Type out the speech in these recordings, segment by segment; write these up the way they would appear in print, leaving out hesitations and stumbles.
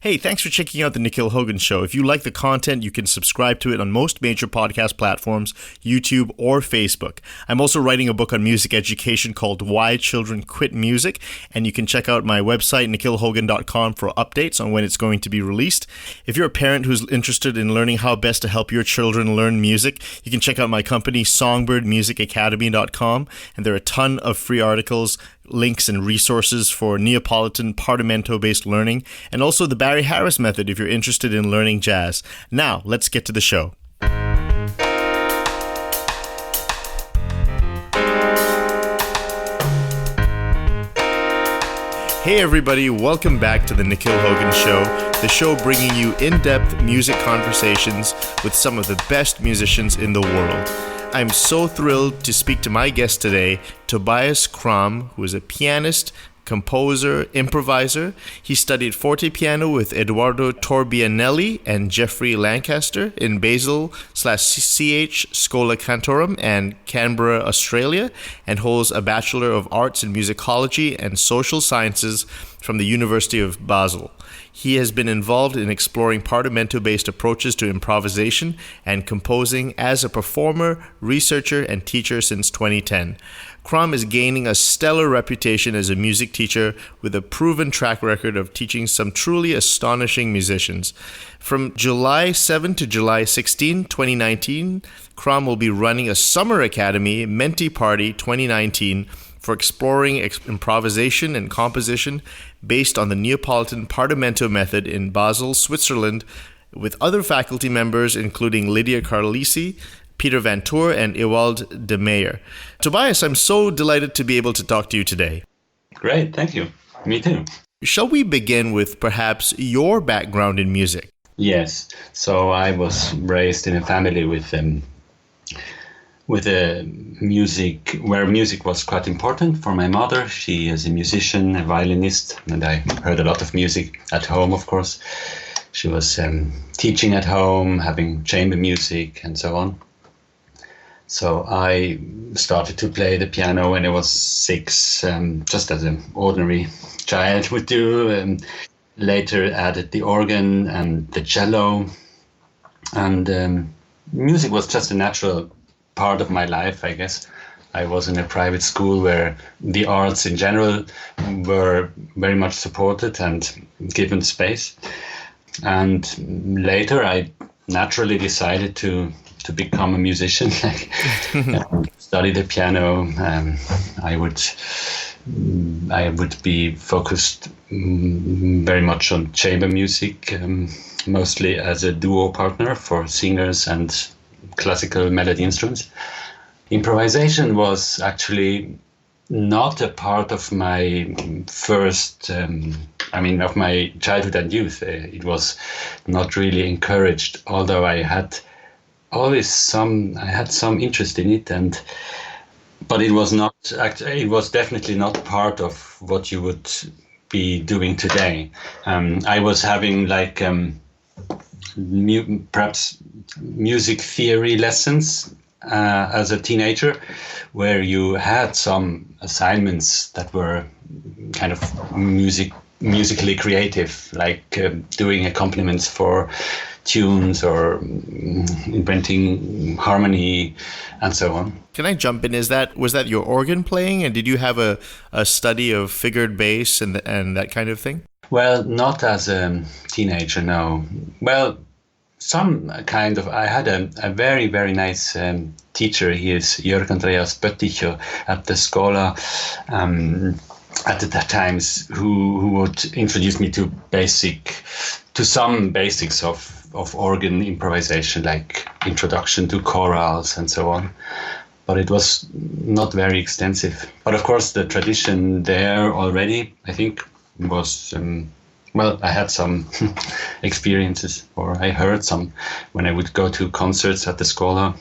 Hey, thanks for checking out The Nikhil Hogan Show. If you like the content, you can subscribe to it on most major podcast platforms, YouTube, or Facebook. I'm also writing a book on music education called Why Children Quit Music, and you can check out my website, nikhilhogan.com, for updates on when it's going to be released. If you're a parent who's interested in learning how best to help your children learn music, you can check out my company, songbirdmusicacademy.com, and there are a ton of free articles, links, and resources for Neapolitan Partimento-based learning, and also the Barry Harris method if you're interested in learning jazz. Now, let's get to the show. Hey everybody, welcome back to the Nikhil Hogan Show, the show bringing you in-depth music conversations with some of the best musicians in the world. I'm so thrilled to speak to my guest today, Tobias Cramm, who is a pianist, composer, improviser. He studied fortepiano with Edoardo Torbianelli and Geoffrey Lancester in Basel/CH Schola Cantorum and Canberra, Australia, and holds a Bachelor of Arts in musicology and social sciences from the University of Basel. He has been involved in exploring Partimento-based approaches to improvisation and composing as a performer, researcher, and teacher since 2010. Cramm is gaining a stellar reputation as a music teacher with a proven track record of teaching some truly astonishing musicians. From July 7 to July 16, 2019, Cramm will be running a summer academy, MentiParti 2019, for exploring improvisation and composition based on the Neapolitan Partimento method in Basel, Switzerland, with other faculty members including Lydia Carlisi, Peter Van Toor, and Ewald Demeyere. Tobias, I'm so delighted to be able to talk to you today. Great, thank you. Me too. Shall we begin with perhaps your background in music? Yes, so I was raised in a family with a music, where music was quite important for my mother. She is a musician, a violinist, and I heard a lot of music at home, of course. She was teaching at home, having chamber music, and so on. So I started to play the piano when I was 6, just as an ordinary child would do. Later added the organ and the cello. And music was just a natural part of my life, I guess. I was in a private school where the arts in general were very much supported and given space. And later I naturally decided to become a musician, study the piano. I would be focused very much on chamber music, mostly as a duo partner for singers and classical melody instruments. Improvisation was actually not a part of my first, of my childhood and youth. It was not really encouraged, although I had some interest in it, but it was not. It was definitely not part of what you would be doing today. I was having perhaps music theory lessons as a teenager, where you had some assignments that were kind of musically creative, like doing accompaniments for tunes or inventing harmony and so on. Can I jump in? Was that your organ playing, and did you have a study of figured bass and that kind of thing? Well, not as a teenager, no. Well, some kind of. I had a very, very nice teacher. He is Jörg Andreas Bötticher at the Schola at the times, who would introduce me to some basics of organ improvisation, like introduction to chorals and so on. But it was not very extensive. But of course, the tradition there already, I think, was, I had some experiences, or I heard some when I would go to concerts at the Schola.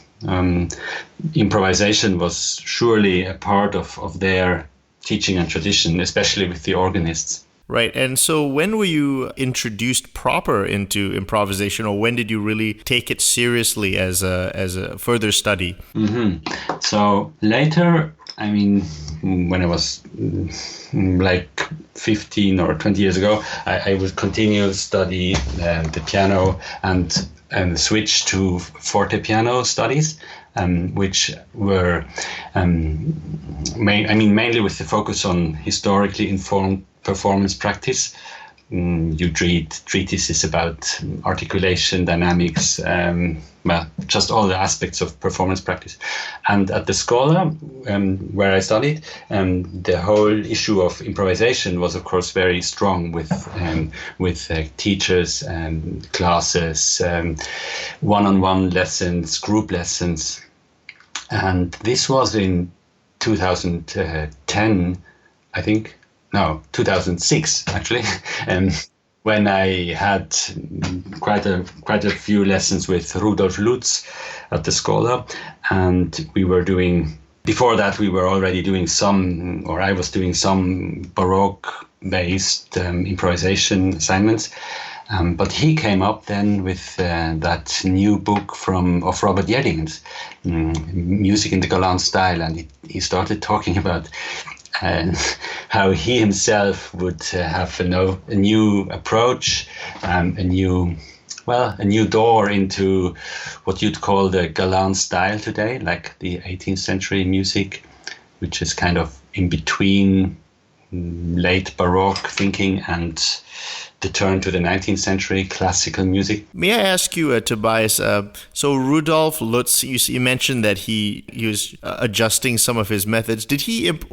Improvisation was surely a part of their teaching and tradition, especially with the organists. Right. And so when were you introduced proper into improvisation, or when did you really take it seriously as a further study? So later, I mean, when I was like 15 or 20 years ago, I would continue to study the piano and switch to fortepiano studies, which were, mainly with the focus on historically informed performance practice. You'd read treatises about articulation, dynamics, just all the aspects of performance practice. And at the Schola, where I studied, the whole issue of improvisation was, of course, very strong with teachers and classes, one-on-one lessons, group lessons. And this was in 2010, I think. No, 2006 actually, when I had quite a few lessons with Rudolf Lutz at the Schola, and we were doing. Before that, we were already doing I was doing some Baroque-based improvisation assignments. But he came up then with that new book of Robert Yedlingh's, Music in the Galant Style, and he started talking about how he himself would have a new approach, a new door into what you'd call the galant style today, like the 18th century music, which is kind of in between late Baroque thinking and the turn to the 19th century classical music. May I ask you, Tobias, so Rudolf Lutz, you mentioned that he was adjusting some of his methods.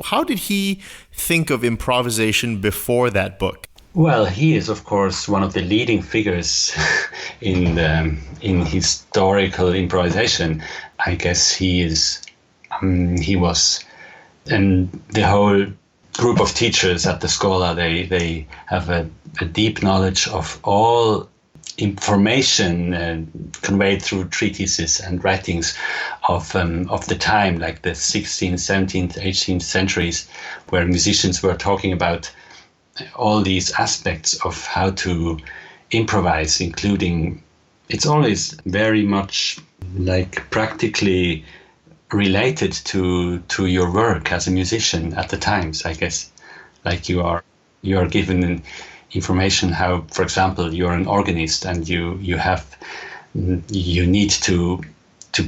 How did he think of improvisation before that book? Well, he is, of course, one of the leading figures in historical improvisation. I guess he was, and the whole group of teachers at the Schola, they have a deep knowledge of all information conveyed through treatises and writings of the time, like the 16th, 17th, 18th centuries, where musicians were talking about all these aspects of how to improvise, including, it's always very much like practically related to your work as a musician at the times, I guess. Like you are given information how, for example, you're an organist and you need to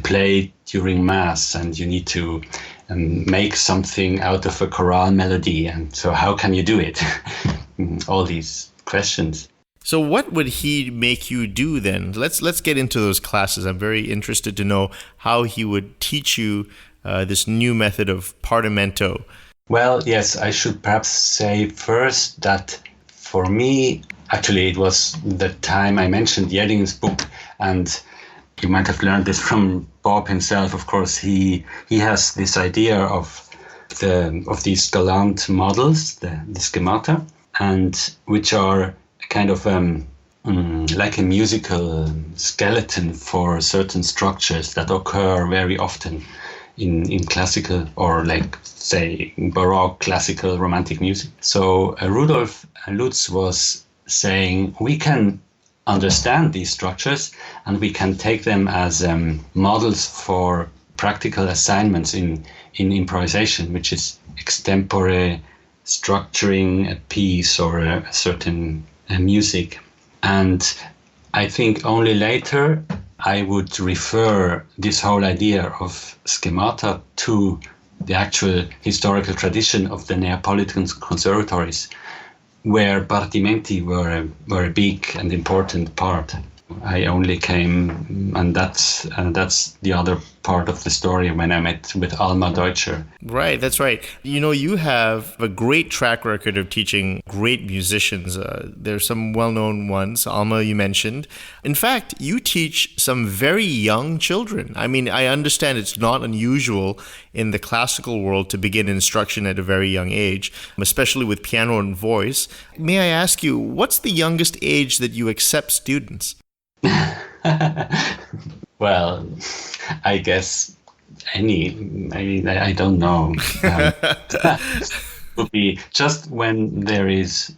play during mass, and you need to make something out of a chorale melody, and so how can you do it? All these questions. So what would he make you do then? Let's get into those classes. I'm very interested to know how he would teach you this new method of Partimento. Well, yes, I should perhaps say first that for me, actually, it was the time I mentioned Yedlingh's book, and you might have learned this from Bob himself. Of course, he has this idea of these galant models, the schemata, and which are kind of like a musical skeleton for certain structures that occur very often in classical, or like, say, Baroque, classical, romantic music. So Rudolf Lutz was saying we can understand these structures and we can take them as models for practical assignments in improvisation, which is extempore structuring a piece or a certain music. And I think only later I would refer this whole idea of schemata to the actual historical tradition of the Neapolitan conservatories, where Partimenti were a big and important part. I only came, and that's the other part of the story, when I met with Alma Deutscher. Right, that's right. You have a great track record of teaching great musicians. There's some well-known ones, Alma you mentioned. In fact, you teach some very young children. I mean, I understand it's not unusual in the classical world to begin instruction at a very young age, especially with piano and voice. May I ask you, what's the youngest age that you accept students? Well, I guess I don't know. Would be just when there is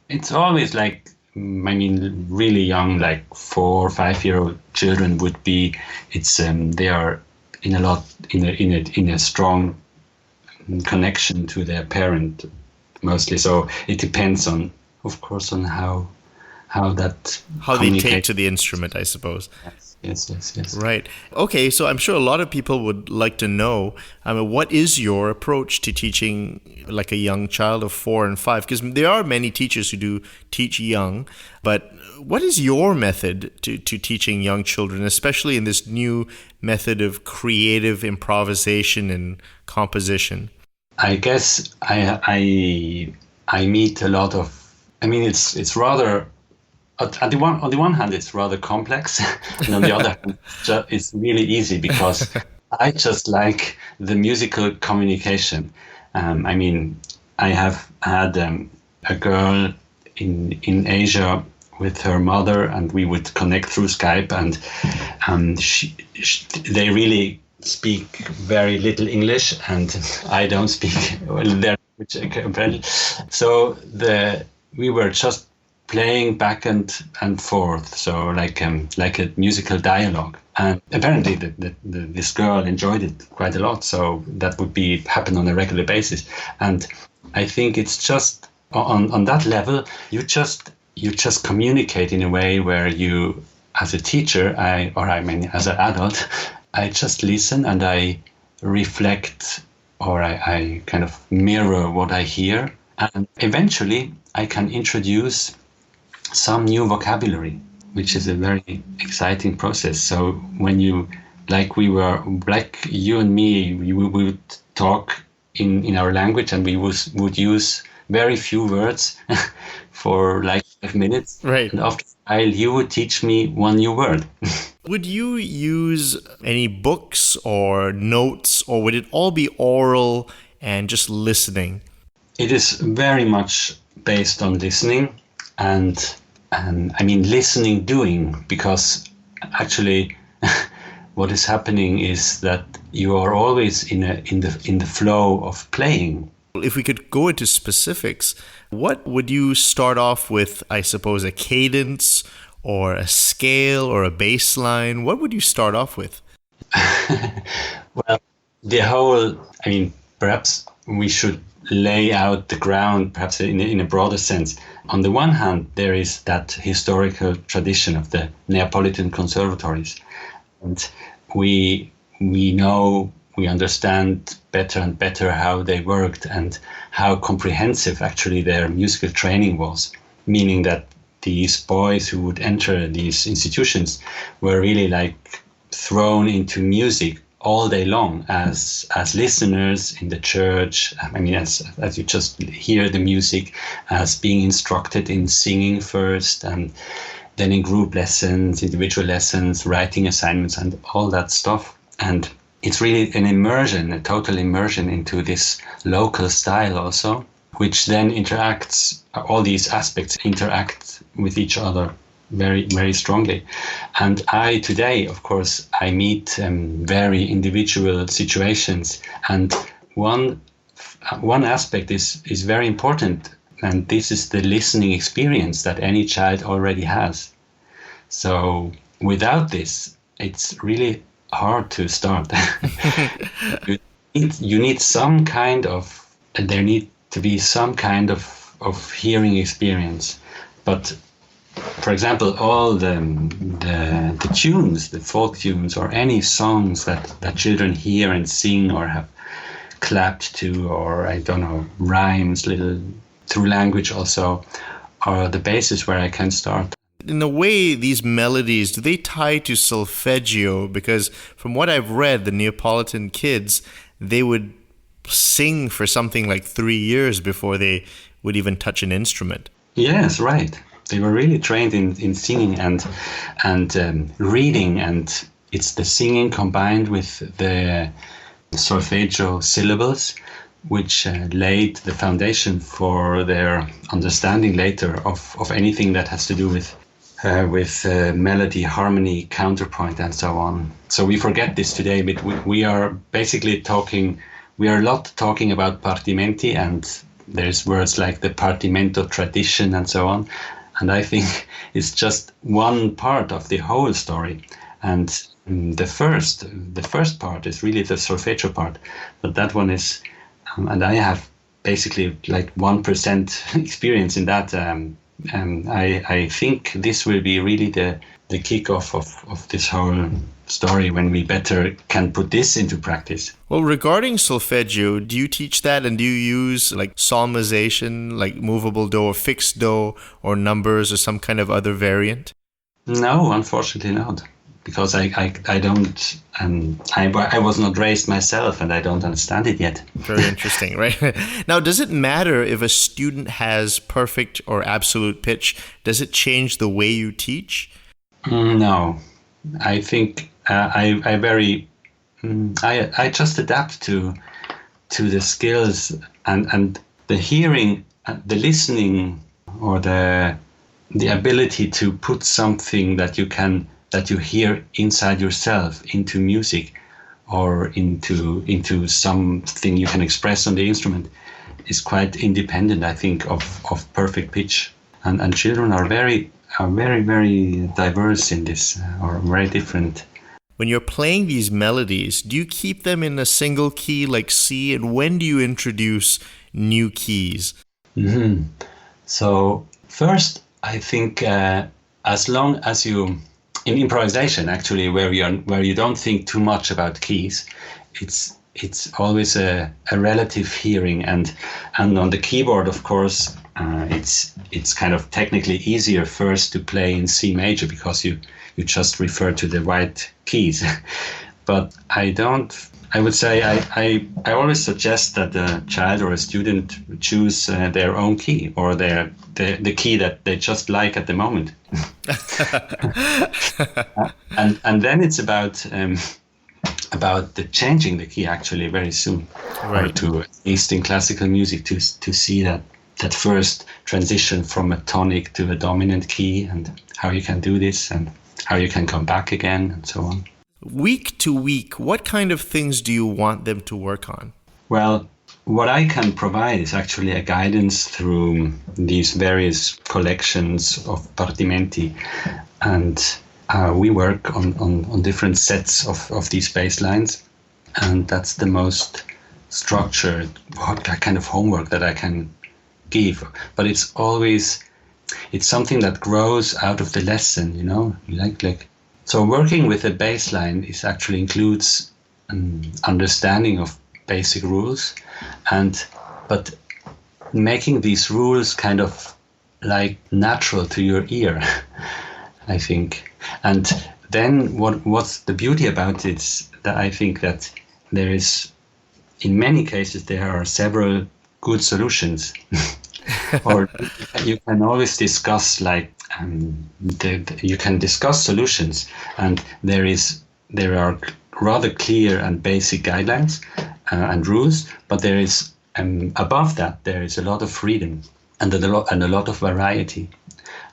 It's always like, really young, like 4 or 5-year-old children would be. It's they are in a strong connection to their parent mostly. So it depends on, of course, on how they take to the instrument, I suppose. Yes. Right. Okay, so I'm sure a lot of people would like to know, what is your approach to teaching like a young child of 4 and 5? Because there are many teachers who do teach young, but what is your method to teaching young children, especially in this new method of creative improvisation and composition? I guess I meet a lot of. It's rather. On the one hand, it's rather complex, and on the other hand, it's really easy because I just like the musical communication. I have had a girl in Asia with her mother, and we would connect through Skype, and they really speak very little English, and I don't speak their language. So we were just playing back and forth, so like a musical dialogue. And apparently this girl enjoyed it quite a lot, so that would happen on a regular basis. And I think it's just on that level, you just communicate in a way where you, as a teacher, as an adult, I just listen and I reflect, or I kind of mirror what I hear, and eventually I can introduce some new vocabulary, which is a very exciting process. So when you, like you and me, we would talk in our language, and we would use very few words for like 5 minutes. Right. And after a while, you would teach me one new word. Would you use any books or notes, or would it all be oral and just listening? It is very much based on listening, and listening, doing, because actually what is happening is that you are always in the flow of playing. If we could go into specifics, what would you start off with? I suppose a cadence or a scale or a bass line. What would you start off with? Well, the whole, perhaps we should lay out the ground, perhaps in a broader sense. On the one hand, there is that historical tradition of the Neapolitan conservatories, and we understand better and better how they worked and how comprehensive actually their musical training was, meaning that these boys who would enter these institutions were really like thrown into music all day long as listeners in the church. As you just hear the music, as being instructed in singing first, and then in group lessons, individual lessons, writing assignments, and all that stuff. And it's really an immersion, a total immersion into this local style also, which then interacts, all these aspects interact with each other very, very strongly. And today, of course, I meet very individual situations, and one aspect is very important, and this is the listening experience that any child already has. So without this, it's really hard to start. you need some kind of, there need to be some kind of hearing experience. But for example, all the tunes, the folk tunes, or any songs that children hear and sing or have clapped to, or I don't know, rhymes, little through language also, are the basis where I can start. In a way, these melodies, do they tie to solfeggio? Because from what I've read, the Neapolitan kids, they would sing for something like 3 years before they would even touch an instrument. Yes, right. They were really trained in singing and reading, and it's the singing combined with the solfeggio syllables, which laid the foundation for their understanding later of anything that has to do with melody, harmony, counterpoint, and so on. So we forget this today, but we are basically talking. We are a lot talking about Partimenti and there's words like the Partimento tradition and so on. And I think it's just one part of the whole story. And the first part is really the solfeggio part, but that one is, and I have basically like 1% experience in that. I think this will be really the kickoff of this whole story when we better can put this into practice. Well, regarding solfeggio, do you teach that, and do you use like solmization, like movable do or fixed do or numbers or some kind of other variant? No, unfortunately not, because I don't, I was not raised myself and I don't understand it yet. Very interesting, right? Now, does it matter if a student has perfect or absolute pitch? Does it change the way you teach? No, I think I just adapt to the skills and the hearing, the listening, or the ability to put something that you hear inside yourself into music or into something you can express on the instrument is quite independent, I think, of perfect pitch. And children are very, very diverse in this, or very different. When you're playing these melodies, do you keep them in a single key like C, and when do you introduce new keys? Mm-hmm. So first, I think as long as you, in improvisation actually, where you don't think too much about keys, it's always a relative hearing, and on the keyboard, of course, it's kind of technically easier first to play in C major because you just refer to the right keys. But I would say I always suggest that a child or a student choose their own key, or the key that they just like at the moment. and then it's about the changing the key actually very soon, right? Or to, at least in classical music, to see that first transition from a tonic to a dominant key, and how you can do this and how you can come back again, and so on. Week to week, what kind of things do you want them to work on? Well, what I can provide is actually a guidance through these various collections of Partimenti, and we work on different sets of these bass lines, and that's the most structured kind of homework that I can give. But it's something that grows out of the lesson, like. So working with a bass line actually includes understanding of basic rules, but making these rules kind of like natural to your ear, I think. And then what's the beauty about it is that I think that there is, in many cases, there are several good solutions. Or you can always discuss you can discuss solutions, and there are rather clear and basic guidelines and rules, but there is above that there is a lot of freedom and a lot of variety,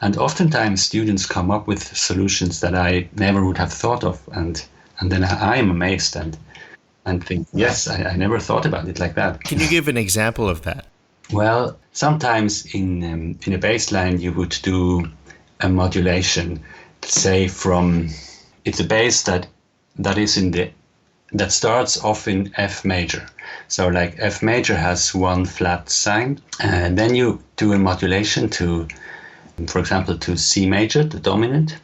and oftentimes students come up with solutions that I never would have thought of, and then I am amazed and think, yes, I never thought about it like that. Can you give an example of that? Well, sometimes in a bass line you would do a modulation, say it's a bass that starts off in F major. So like F major has one flat sign, and then you do a modulation to, for example, to C major, the dominant.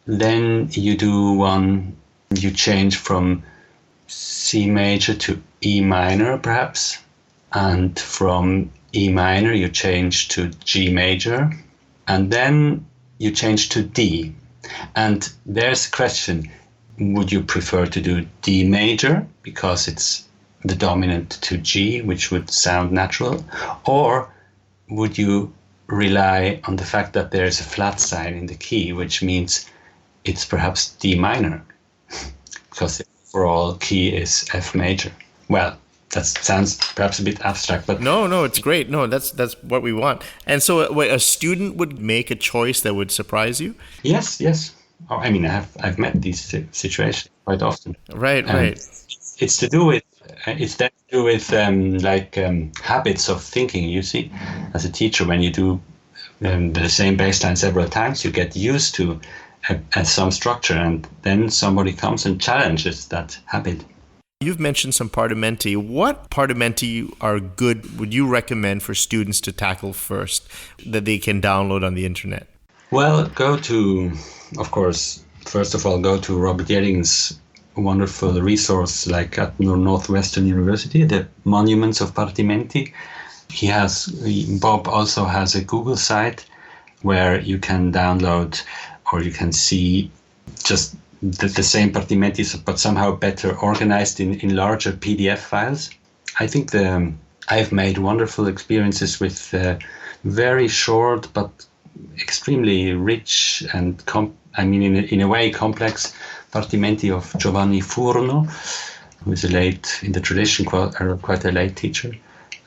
Then you change from C major to E minor perhaps, and from E minor you change to G major, and then you change to D. And there's a question, would you prefer to do D major because it's the dominant to G, which would sound natural, or would you rely on the fact that there's a flat sign in the key, which means it's perhaps D minor because the overall key is F major? Well, that sounds perhaps a bit abstract, but no, it's great. No, that's what we want. And so, a student would make a choice that would surprise you? Yes. Oh, I mean, I've met these situations quite often. Right. It's to do with it's that to do with habits of thinking. You see, as a teacher, when you do the same baseline several times, you get used to some structure, and then somebody comes and challenges that habit. You've mentioned some Partimenti. What Partimenti are good, would you recommend for students to tackle first that they can download on the internet? Well, of course, first of all, go to Robert Yering's wonderful resource, like at Northwestern University, the Monuments of Partimenti. Bob also has a Google site where you can download or you can see just the same Partimenti, but somehow better organized in larger PDF files. I think I've made wonderful experiences with very short but extremely rich and in a way complex Partimenti of Giovanni Furno, who is in the tradition, quite a late teacher.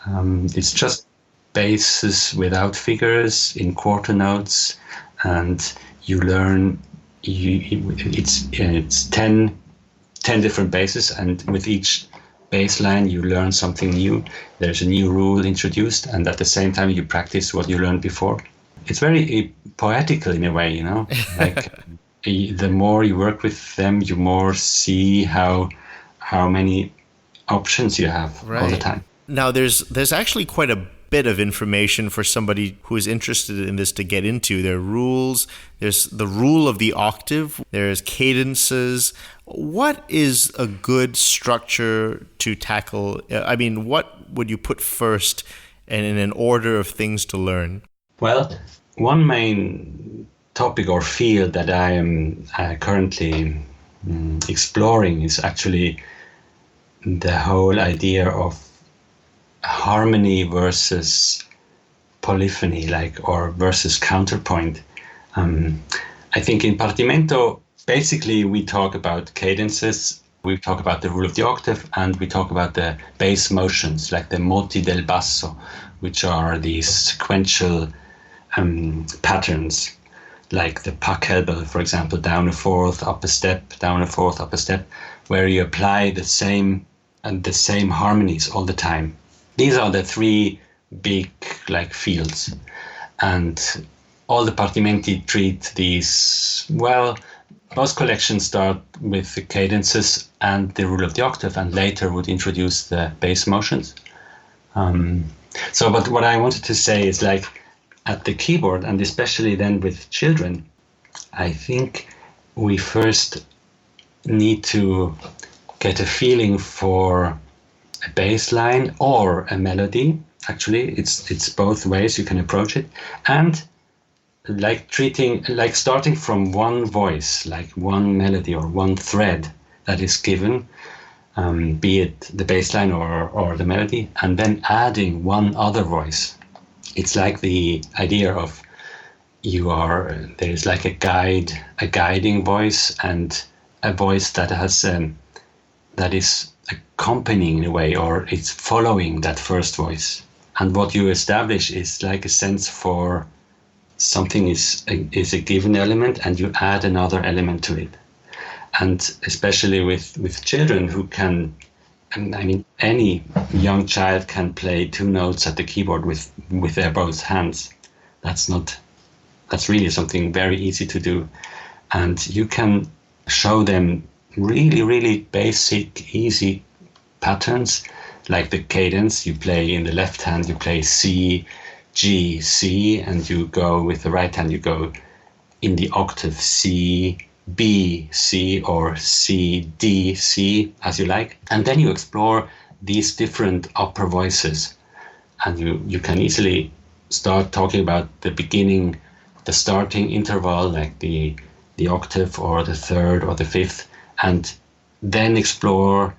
It's just basses without figures in quarter notes, and you learn. It's 10 different basses, and with each bass line you learn something new. There's a new rule introduced, and at the same time you practice what you learned before. It's very poetical in a way, you know. Like the more you work with them, you more see how many options you have all the time. Now there's actually quite a bit of information for somebody who is interested in this to get into. There are rules, there's the rule of the octave, there's cadences. What is a good structure to tackle? I mean, what would you put first and in an order of things to learn? Well, one main topic or field that I am currently exploring is actually the whole idea of harmony versus polyphony, or versus counterpoint. I think in Partimento, basically we talk about cadences, we talk about the rule of the octave, and we talk about the bass motions, like the moti del basso, which are these sequential patterns, like the Pachelbel, for example, down a fourth, up a step, down a fourth, up a step, where you apply the same harmonies all the time. These are the three big fields, and all the Partimenti treat these. Well, most collections start with the cadences and the rule of the octave, and later would introduce the bass motions. But what I wanted to say is, at the keyboard, and especially then with children, I think we first need to get a feeling for a bass line or a melody. Actually, it's both ways you can approach it, and starting from one voice, like one melody or one thread that is given, be it the bass line or the melody, and then adding one other voice. It's like the idea of there is like a guiding voice, and a voice that has that is accompanying in a way, or it's following that first voice. And what you establish is like a sense for something is a given element, and you add another element to it. And especially with children who can, any young child can play two notes at the keyboard with their both hands. That's really something very easy to do. And you can show them really, really basic, easy patterns, like the cadence. You play in the left hand, you play C, G, C, and you go with the right hand, you go in the octave C, B, C, or C, D, C, as you like. And then you explore these different upper voices, and you can easily start talking about the beginning, the starting interval, like the octave or the third or the fifth, and then explore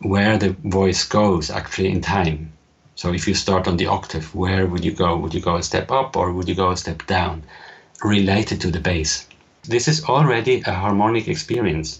where the voice goes actually in time. So if you start on the octave, where would you go? Would you go a step up or would you go a step down, related to the bass? This is already a harmonic experience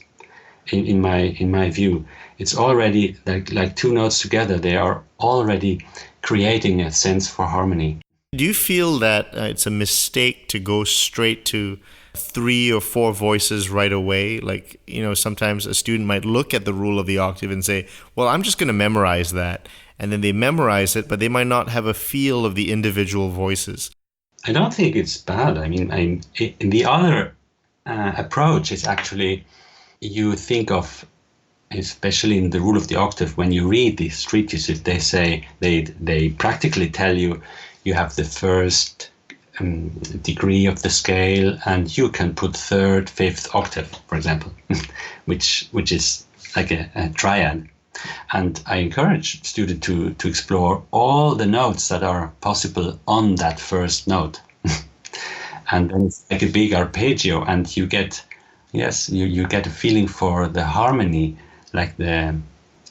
in my view. It's already like two notes together. They are already creating a sense for harmony. Do you feel that it's a mistake to go straight to 3 or 4 voices right away? Like, sometimes a student might look at the rule of the octave and say, well, I'm just going to memorize that. And then they memorize it, but they might not have a feel of the individual voices. I don't think it's bad. I mean, the other approach is actually, you think of, especially in the rule of the octave, when you read these treatises, they say, they practically tell you, you have the first degree of the scale, and you can put 3rd, 5th octave, for example, which is like a triad. And I encourage students to explore all the notes that are possible on that first note. And then it's like a big arpeggio, and you get, you get a feeling for the harmony, like a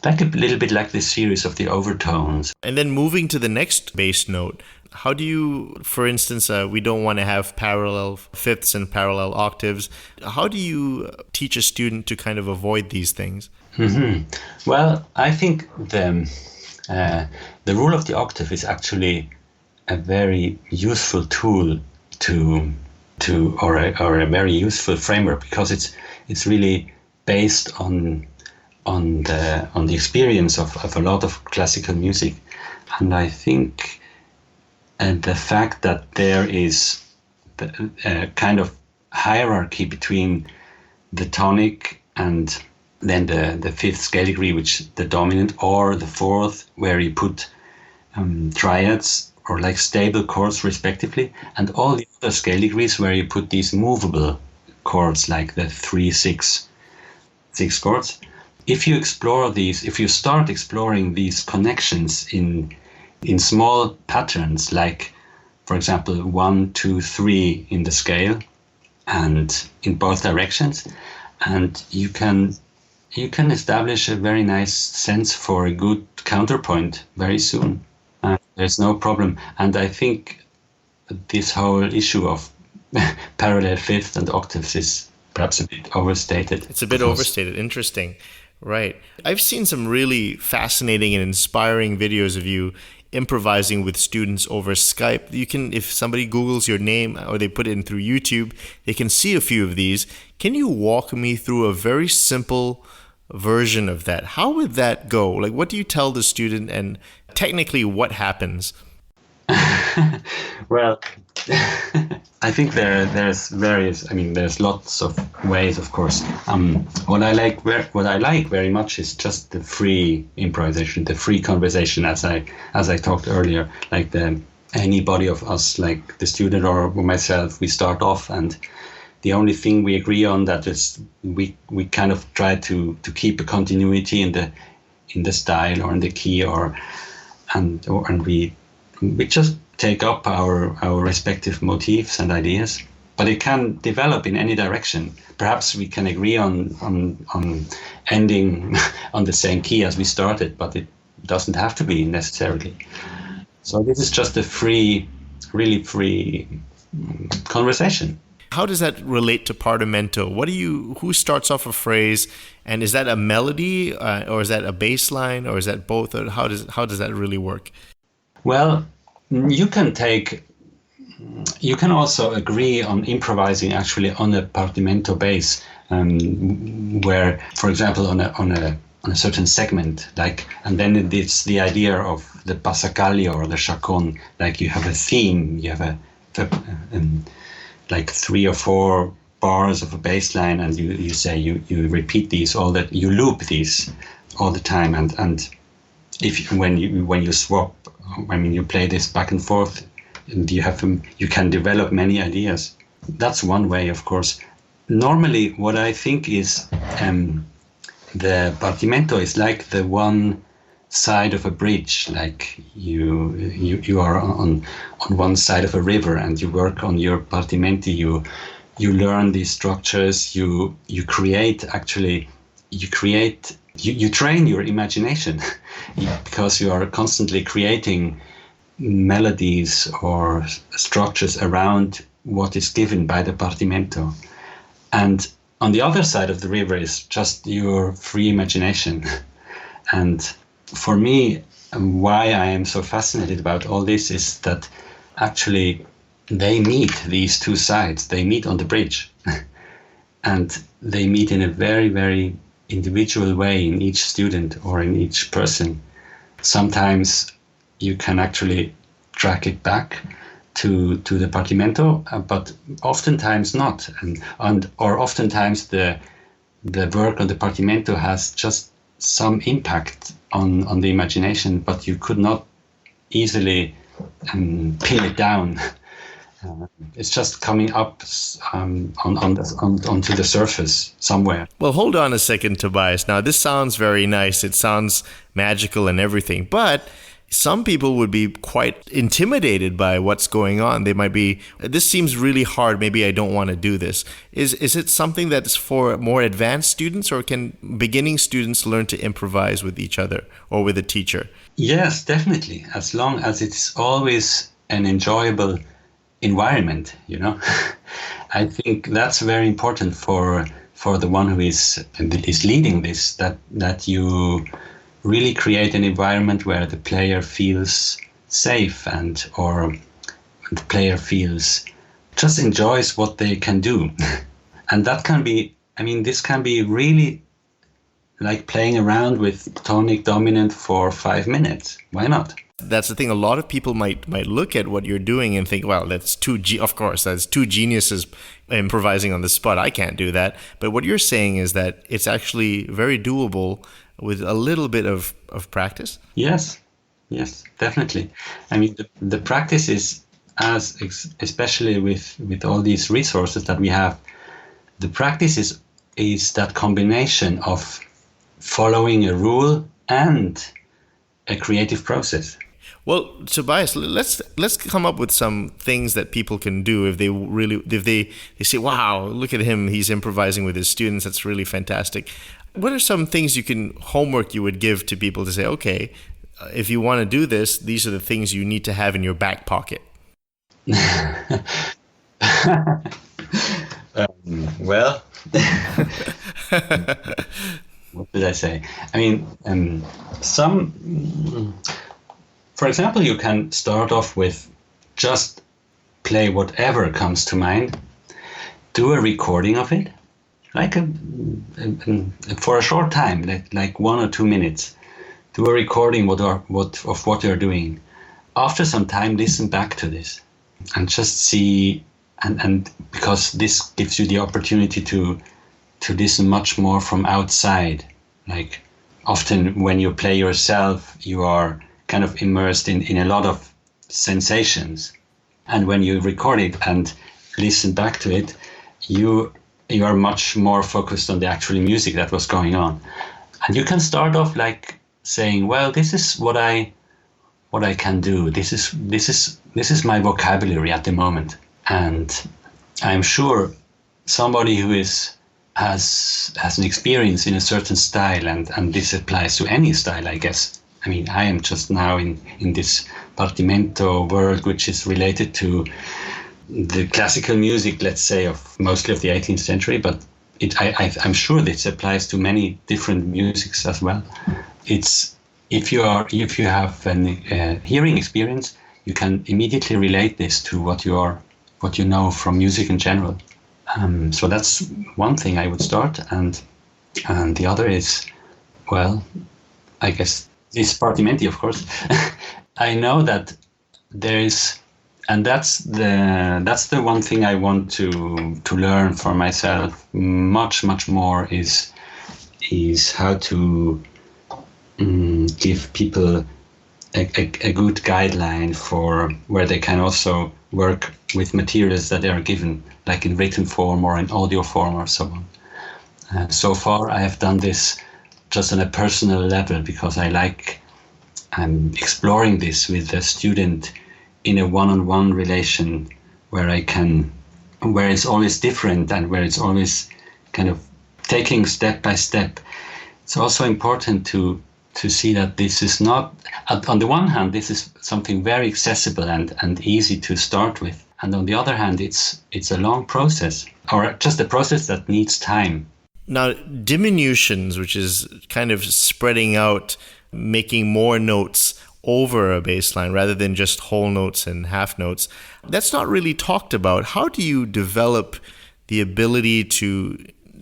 little bit like the series of the overtones. And then moving to the next bass note, how do you, for instance, we don't want to have parallel fifths and parallel octaves. How do you teach a student to kind of avoid these things? Mm-hmm. Well, I think the rule of the octave is actually a very useful tool or a very useful framework, because it's really based on the experience of a lot of classical music. And I think the fact that there is a kind of hierarchy between the tonic and then the 5th scale degree, which the dominant, or the 4th, where you put triads or like stable chords respectively, and all the other scale degrees where you put these movable chords like the 3-6 chords. If you explore these, if you start exploring these connections in small patterns, like, for example, 1, 2, 3 in the scale and in both directions, and you can establish a very nice sense for a good counterpoint very soon. There's no problem. And I think this whole issue of parallel fifths and octaves is perhaps a bit overstated. It's a bit overstated. Interesting. Right. I've seen some really fascinating and inspiring videos of you improvising with students over Skype. You can, if somebody Googles your name or they put it in through YouTube, they can see a few of these. Can you walk me through a very simple version of that? How would that go? Like, what do you tell the student, and technically what happens? Well, I think there's various. I mean, there's lots of ways, of course. What I like very much is just the free improvisation, the free conversation, as I talked earlier. Like anybody of us, like the student or myself, we start off, and the only thing we agree on that is we kind of try to keep a continuity in the style or in the key, and we just take up our respective motifs and ideas. But it can develop in any direction. Perhaps we can agree on ending on the same key as we started, but it doesn't have to be necessarily. So this is just a really free conversation. How does that relate to Partimento? Who starts off a phrase, and is that a melody, or is that a bass line, or is that both? Or how does that really work? Well, you can also agree on improvising actually on a Partimento base, where, for example, on a certain segment, like, and then it's the idea of the passacaglio or the chaconne, like you have a theme, you have like 3 or 4 bars of a bass line, and you say you repeat these you loop these all the time, and when you swap, I mean, you play this back and forth, and you can develop many ideas. That's one way, of course. Normally, what I think is the Partimento is like the one side of a bridge, like you are on one side of a river and you work on your Partimenti, you learn these structures, you train your imagination because you are constantly creating melodies or structures around what is given by the Partimento. And on the other side of the river is just your free imagination. And for me, why I am so fascinated about all this is that actually they meet, these two sides, they meet on the bridge. And they meet in a very, very individual way in each student or in each person. Sometimes you can actually track it back to the Partimento, but oftentimes not. Or oftentimes the work on the Partimento has just some impact on the imagination, but you could not easily pin it down. It's just coming up onto the surface somewhere. Well, hold on a second, Tobias. Now, this sounds very nice. It sounds magical and everything, but some people would be quite intimidated by what's going on. They might be, this seems really hard. Maybe I don't want to do this. Is it something that's for more advanced students, or can beginning students learn to improvise with each other or with a teacher? Yes, definitely. As long as it's always an enjoyable environment, I think that's very important for the one who is leading this, that you really create an environment where the player feels safe or the player just enjoys what they can do. And that can be, this can be really like playing around with tonic dominant for 5 minutes. Why not? That's the thing. A lot of people might look at what you're doing and think, well, that's of course, that's two geniuses improvising on the spot. I can't do that. But what you're saying is that it's actually very doable with a little bit of practice. Yes, definitely. The practice is, especially with all these resources that we have, the practice is that combination of following a rule and a creative process. Well, Tobias, let's come up with some things that people can do if they say, wow, look at him, he's improvising with his students, that's really fantastic. What are some things homework you would give to people to say, okay, if you want to do this, these are the things you need to have in your back pocket? Well, what did I say? For example, you can start off with just play whatever comes to mind, do a recording of it, for a short time, like 1 or 2 minutes, do a recording of what you're doing. After some time, listen back to this and just see, and because this gives you the opportunity to listen much more from outside. Like often when you play yourself, you are kind of immersed in a lot of sensations, and when you record it and listen back to it, you are much more focused on the actual music that was going on. And you can start off like saying, well, this is what I can do. This is my vocabulary at the moment. And I'm sure somebody who has an experience in a certain style, and this applies to any style, I guess. I am just now in this Partimento world, which is related to the classical music, let's say, mostly of the 18th century, but I'm sure this applies to many different musics as well. It's if you have an hearing experience, you can immediately relate this to what you know from music in general. So that's one thing I would start, and the other is, well, I guess this Partimenti, of course. I know that there is, and that's the one thing I want to learn for myself much more is how to give people a good guideline for where they can also work with materials that they are given, like in written form or in audio form or so on. So far, I have done this just on a personal level because I like exploring this with the student in a one-on-one relation where it's always different and where it's always kind of taking step by step. It's also important to see that this is not, on the one hand, this is something very accessible and easy to start with. And on the other hand, it's a long process, or just a process that needs time. Now, diminutions, which is kind of spreading out, making more notes, over a bass line rather than just whole notes and half notes. That's not really talked about. How do you develop the ability to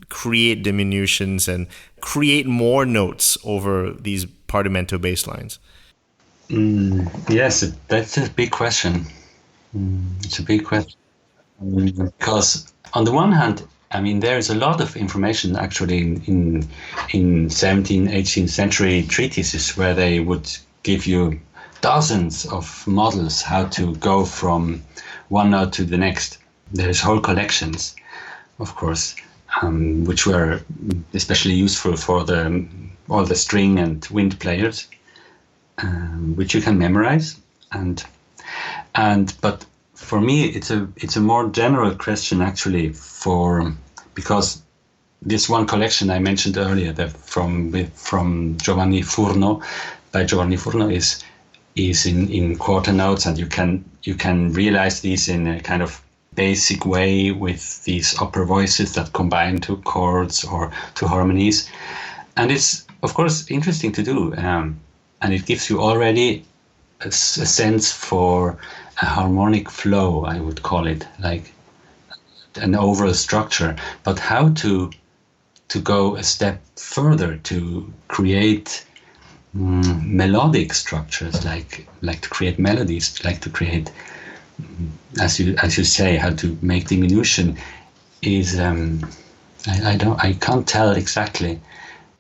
create diminutions and create more notes over these Partimento bass lines? Yes, that's a big question. It's a big question. Because on the one hand, I mean, there is a lot of information actually in 17th, 18th century treatises where they would give you dozens of models how to go from one note to the next. There's whole collections, of course, which were especially useful for all the string and wind players, which you can memorize. But for me, it's a more general question actually, because this one collection I mentioned earlier, from Giovanni Furno, by Giovanni Furno, is in quarter notes, and you can realize these in a kind of basic way with these upper voices that combine to chords or to harmonies, and it's of course interesting to do, and it gives you already a sense for a harmonic flow, I would call it, like an overall structure. But how to go a step further to create melodic structures, like to create melodies, like to create, as you say, how to make diminution, is I can't tell exactly.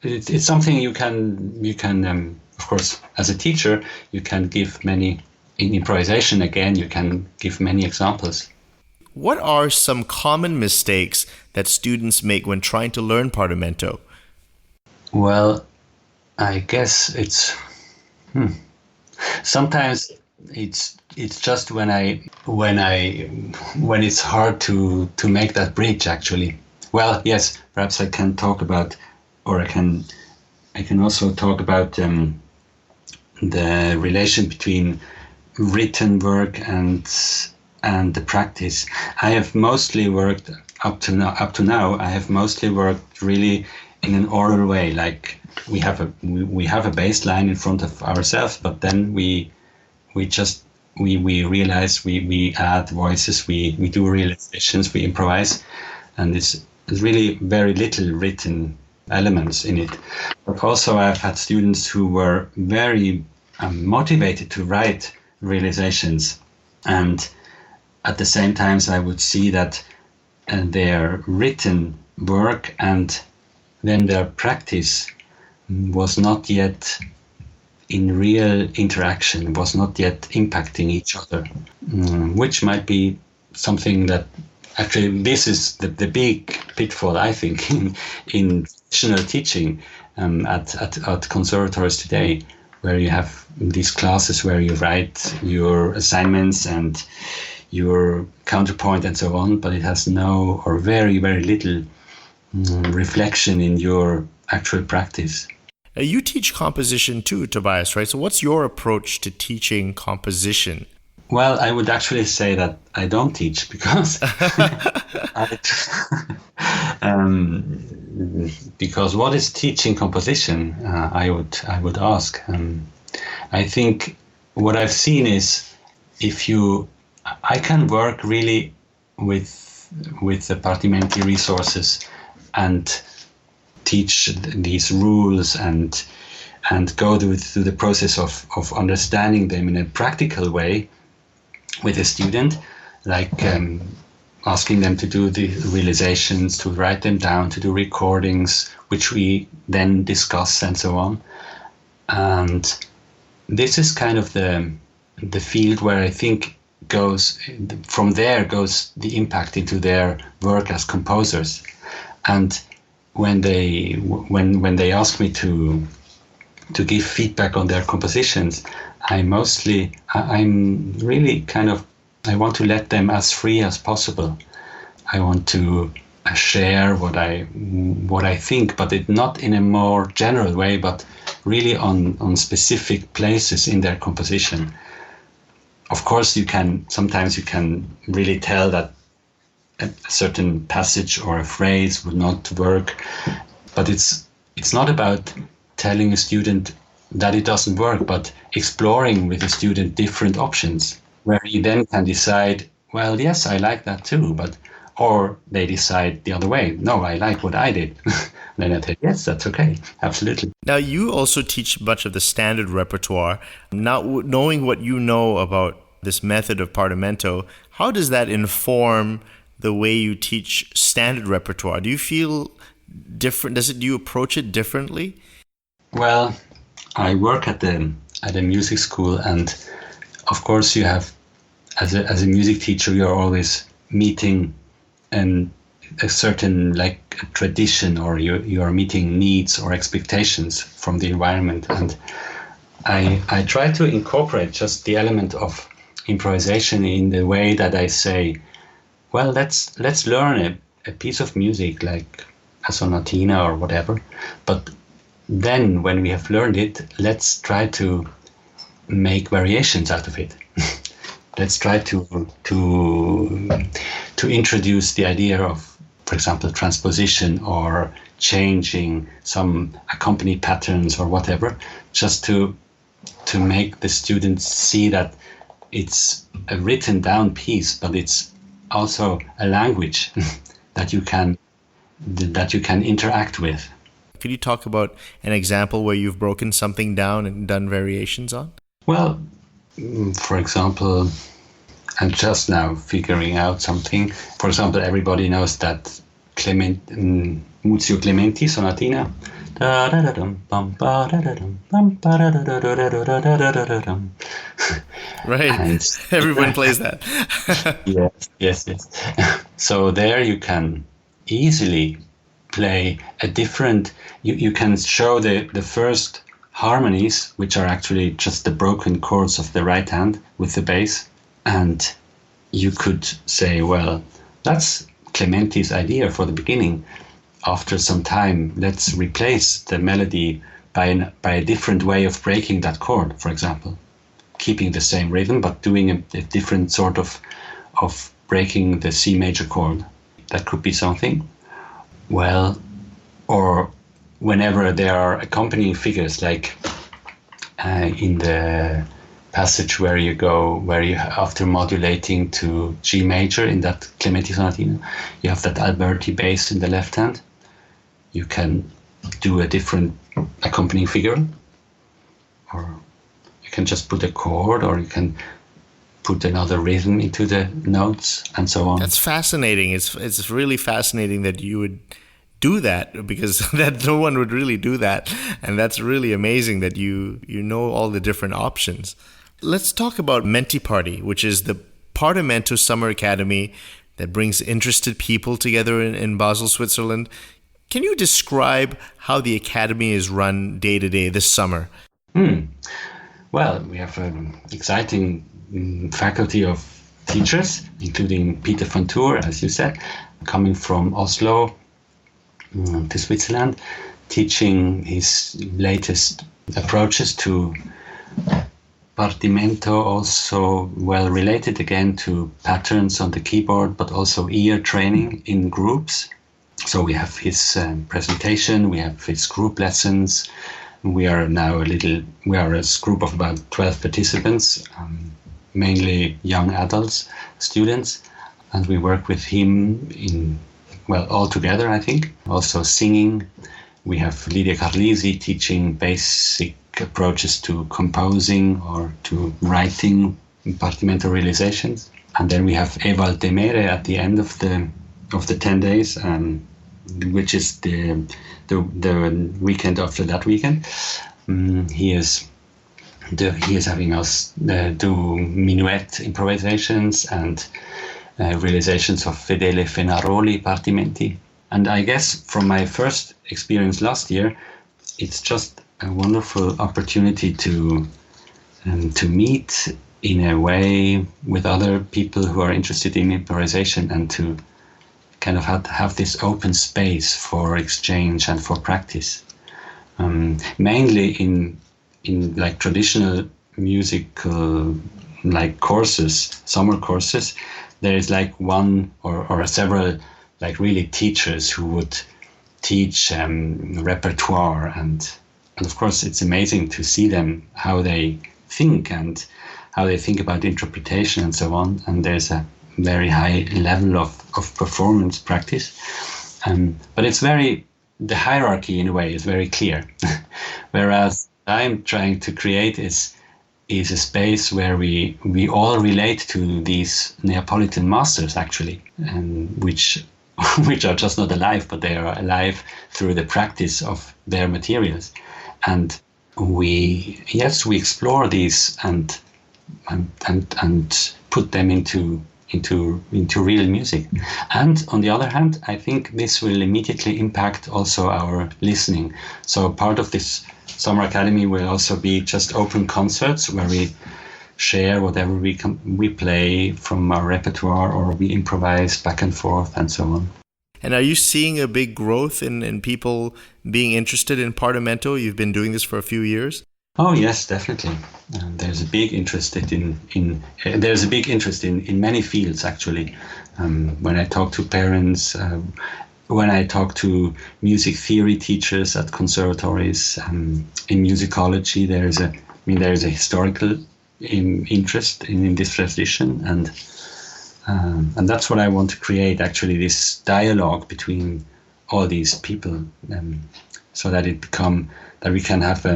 It's something you can of course, as a teacher, you can give many. In improvisation, again, you can give many examples. What are some common mistakes that students make when trying to learn Partimento? Well, I guess it's sometimes it's just when it's hard to make that bridge actually. Well, yes, perhaps I can talk about, or I can also talk about the relation between written work and the practice. I have mostly worked up to now. I have mostly worked really in an oral way. Like we have a bass line in front of ourselves, but then we realize we add voices, we do realizations, we improvise, and it's really very little written elements in it. But also I've had students who were very motivated to write realizations, and at the same time I would see that their written work and then their practice was not yet in real interaction, was not yet impacting each other, which might be something that actually, this is the big pitfall, I think, in traditional teaching at conservatories today, where you have these classes where you write your assignments and your counterpoint and so on, but it has no or very, very little reflection in your actual practice. You teach composition too, Tobias, right? So what's your approach to teaching composition? Well, I would actually say that I don't teach, because because what is teaching composition? I would ask. I think what I've seen is I can work really with the Partimenti resources and teach these rules and go through the process of understanding them in a practical way with a student, like asking them to do the realizations, to write them down, to do recordings, which we then discuss and so on. And this is kind of the field where I think from there goes the impact into their work as composers. And when they ask me to give feedback on their compositions, I'm really kind of, I want to let them as free as possible. I want to share what I think, but not in a more general way, but really on specific places in their composition. Of course, sometimes you can really tell that a certain passage or a phrase would not work, but it's not about telling a student that it doesn't work, but exploring with the student different options where he then can decide, well, yes, I like that too, or they decide the other way. No, I like what I did. Then I say, yes, that's okay. Absolutely. Now, you also teach much of the standard repertoire. Now, knowing what you know about this method of Partimento, how does that inform the way you teach standard repertoire? Do you feel different? Do you approach it differently? Well, I work at a music school, and of course you have, as a music teacher, you're always meeting a certain tradition, or you are meeting needs or expectations from the environment. And I try to incorporate just the element of improvisation in the way that I say, well, let's learn a piece of music like a sonatina or whatever, but then when we have learned it, let's try to make variations out of it. Let's try to introduce the idea of, for example, transposition or changing some accompanied patterns or whatever, just to make the students see that it's a written down piece, but it's also a language that you can interact with. Could you talk about an example where you've broken something down and done variations on? Well, for example, I'm just now figuring out something. For example, everybody knows that Muzio Clementi sonatina. Right. Everyone plays that. Yes. So there you can easily play a different, you can show the first harmonies, which are actually just the broken chords of the right hand with the bass. And you could say, well, that's Clementi's idea for the beginning. After some time, let's replace the melody by a different way of breaking that chord, for example. Keeping the same rhythm, but doing a different sort of breaking the C major chord. That could be something. Well, or whenever there are accompanying figures, like in the passage where you after modulating to G major in that Clementi sonatina, you have that Alberti bass in the left hand. You can do a different accompanying figure, or you can just put a chord, or you can put another rhythm into the notes, and so on. That's fascinating. It's really fascinating that you would do that, because that no one would really do that, and that's really amazing that you know all the different options. Let's talk about MentiParti, which is the Partimento Summer Academy that brings interested people together in Basel, Switzerland. Can you describe how the academy is run day to day this summer? Well, we have an exciting faculty of teachers, including Peter van Toor, as you said, coming from Oslo to Switzerland, teaching his latest approaches to Partimento, also well related again to patterns on the keyboard, but also ear training in groups. So we have his presentation, we have his group lessons. We are now a group of about 12 participants, mainly young adults, students, and we work with him all together, I think. Also singing. We have Lydia Carlisi teaching basic approaches to composing or to writing Partimento realizations. And then we have Ewald Demeyere at the end of the 10 days, which is the weekend after that weekend. He is having us do minuet improvisations and realizations of Fedele Fenaroli Partimenti. And I guess from my first experience last year, it's just a wonderful opportunity to meet in a way with other people who are interested in improvisation, and to kind of have this open space for exchange and for practice. Mainly in like traditional musical courses, summer courses, there is like one or several like really teachers who would teach repertoire and of course, it's amazing to see them, how they think and how they think about interpretation and so on. And there's a very high level of performance practice. But it's the hierarchy in a way is very clear. Whereas I'm trying to create is a space where we all relate to these Neapolitan masters, actually, which are just not alive, but they are alive through the practice of their materials. And we explore these and put them into real music. And on the other hand, I think this will immediately impact also our listening. So part of this Summer Academy will also be just open concerts where we share whatever we play from our repertoire, or we improvise back and forth and so on. And are you seeing a big growth in people being interested in Partimento? You've been doing this for a few years. Oh yes, definitely. There's a big interest in many fields, actually. When I talk to parents, when I talk to music theory teachers at conservatories, in musicology, there is a historical interest in this tradition, and that's what I want to create. Actually, this dialogue between all these people, so that we can have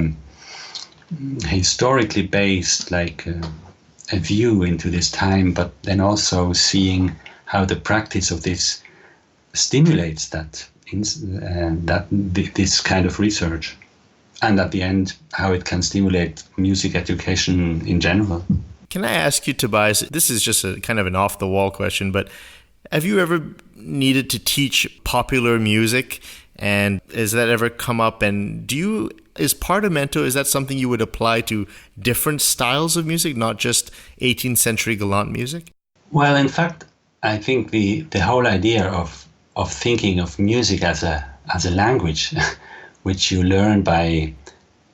historically based, like a view into this time, but then also seeing how the practice of this stimulates this kind of research, and at the end how it can stimulate music education in general. Can I ask you, Tobias, this is just a kind of an off-the-wall question, but have you ever needed to teach popular music, and has that ever come up? And is Partimento, is that something you would apply to different styles of music, not just 18th century galant music? Well, in fact, I think the whole idea of thinking of music as a language, which you learn by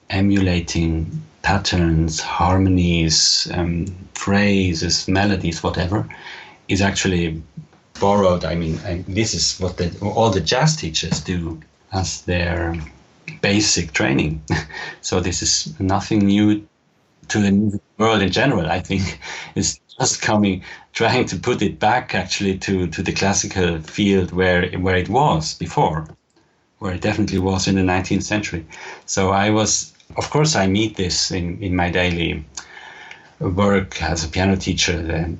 emulating patterns, harmonies, phrases, melodies, whatever, is actually borrowed. I mean, this is what all the jazz teachers do as their basic training. So this is nothing new to the music world in general. I think it's just trying to put it back actually to the classical field where it was before, where it definitely was in the 19th century. So of course I meet this in my daily work as a piano teacher. The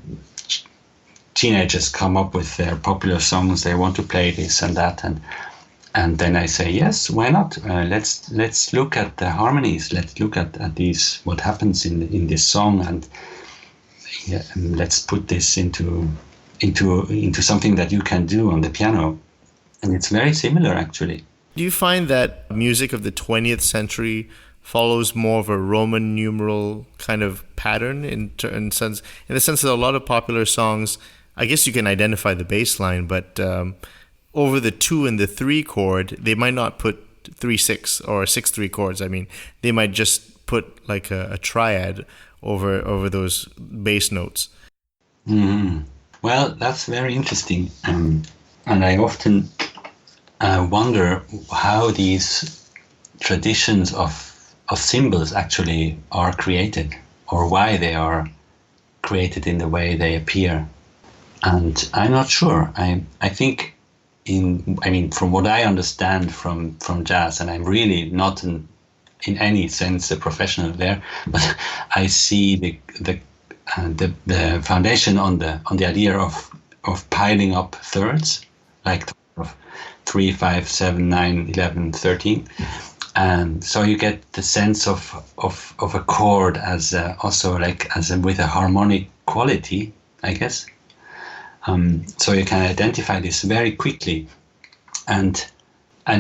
teenagers come up with their popular songs, they want to play this and that, and then I say, yes, why not? Let's look at the harmonies. Let's look at these, what happens in this song, and let's put this into something that you can do on the piano. And it's very similar, actually. Do you find that music of the 20th century follows more of a Roman numeral kind of pattern in the sense that a lot of popular songs, I guess you can identify the bass line, but over the 2 and the 3 chord, they might not put 3/6 or 6/3 chords. I mean, they might just put like a triad over those bass notes. Mm-hmm. Well, that's very interesting, and I often wonder how these traditions of symbols actually are created, or why they are created in the way they appear. And I'm not sure. I think from what I understand from jazz, and I'm really not in any sense a professional there, but I see the foundation on the idea of piling up thirds, like of 3, 5, 7, 9, 11, 13. And so you get the sense of a chord as with a harmonic quality, I guess. So you can identify this very quickly, and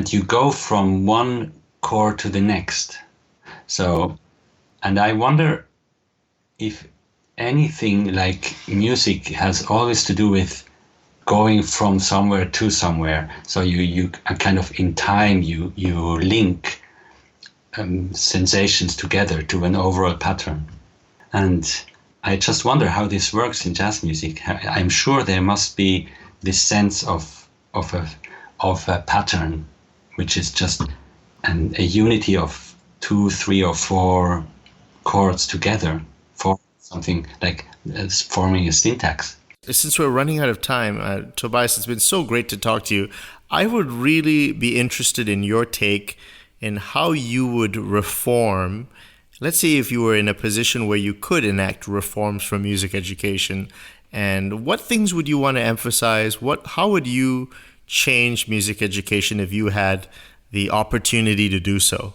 you go from one chord to the next. So, and I wonder if anything like music has always to do with going from somewhere to somewhere. So you kind of in time you link sensations together to an overall pattern. And I just wonder how this works in jazz music. I'm sure there must be this sense of a pattern, which is just a unity of 2, 3, or 4 chords together for something like forming a syntax. Since we're running out of time, Tobias, it's been so great to talk to you. I would really be interested in your take in how you would reform. Let's say if you were in a position where you could enact reforms for music education, and what things would you want to emphasize? How would you change music education if you had the opportunity to do so?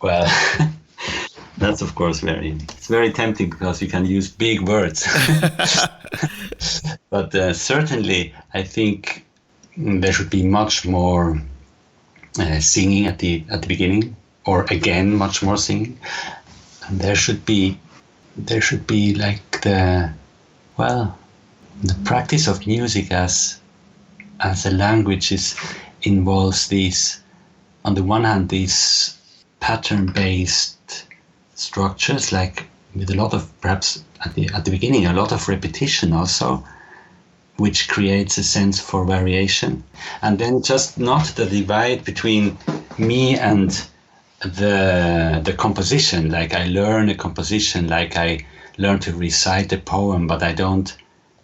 Well, that's of course it's very tempting because you can use big words. But certainly I think there should be much more singing at the beginning, or again much more singing. And there should be like the practice of music as a language involves these, on the one hand, these pattern-based structures, like with a lot of, perhaps at the beginning, a lot of repetition also, which creates a sense for variation. And then just not the divide between me and the composition, like I learn a composition, like I learn to recite a poem, but I don't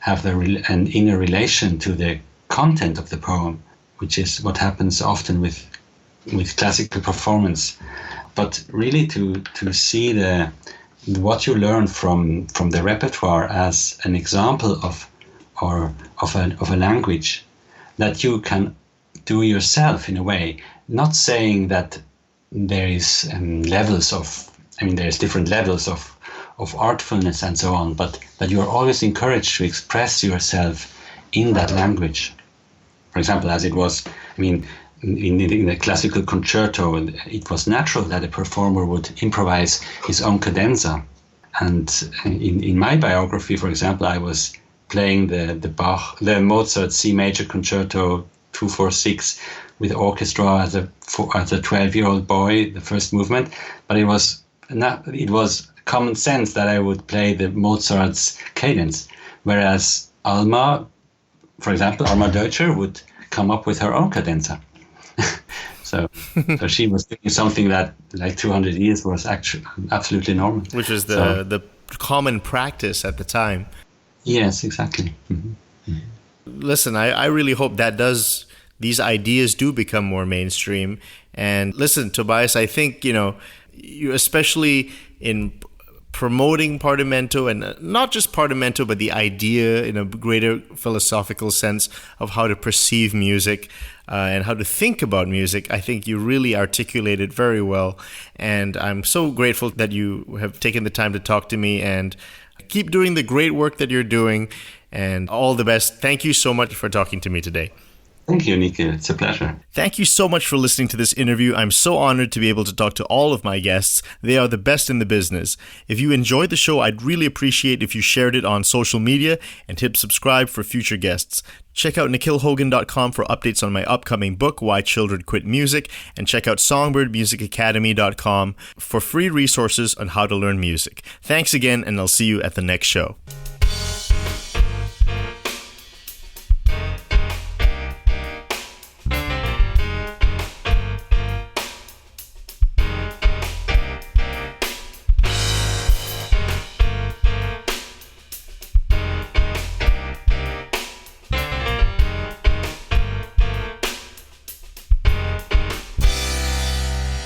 have an inner relation to the content of the poem, which is what happens often with classical performance. But really to see what you learn from the repertoire as an example of a language that you can do yourself in a way, not saying that there is there's different levels of artfulness and so on, but that you are always encouraged to express yourself in that language. For example, as it was, in the classical concerto, it was natural that a performer would improvise his own cadenza. And in my biography, for example, I was playing the Mozart C major concerto 246 with orchestra as a 12-year-old boy, the first movement, but it was common sense that I would play the Mozart's cadence, whereas Alma, for example, Alma Deutscher would come up with her own cadenza. So she was doing something that, like 200 years, was actually absolutely normal. Which was the common practice at the time. Yes, exactly. Mm-hmm. Mm-hmm. Listen, I really hope these ideas do become more mainstream. And listen, Tobias, I think, you especially in promoting Partimento, and not just Partimento, but the idea in a greater philosophical sense of how to perceive music and how to think about music, I think you really articulate it very well. And I'm so grateful that you have taken the time to talk to me, and keep doing the great work that you're doing, and all the best. Thank you so much for talking to me today. Thank you, Nikhil. It's a pleasure. Thank you so much for listening to this interview. I'm so honored to be able to talk to all of my guests. They are the best in the business. If you enjoyed the show, I'd really appreciate if you shared it on social media and hit subscribe for future guests. Check out nikhilhogan.com for updates on my upcoming book, Why Children Quit Music, and check out songbirdmusicacademy.com for free resources on how to learn music. Thanks again, and I'll see you at the next show.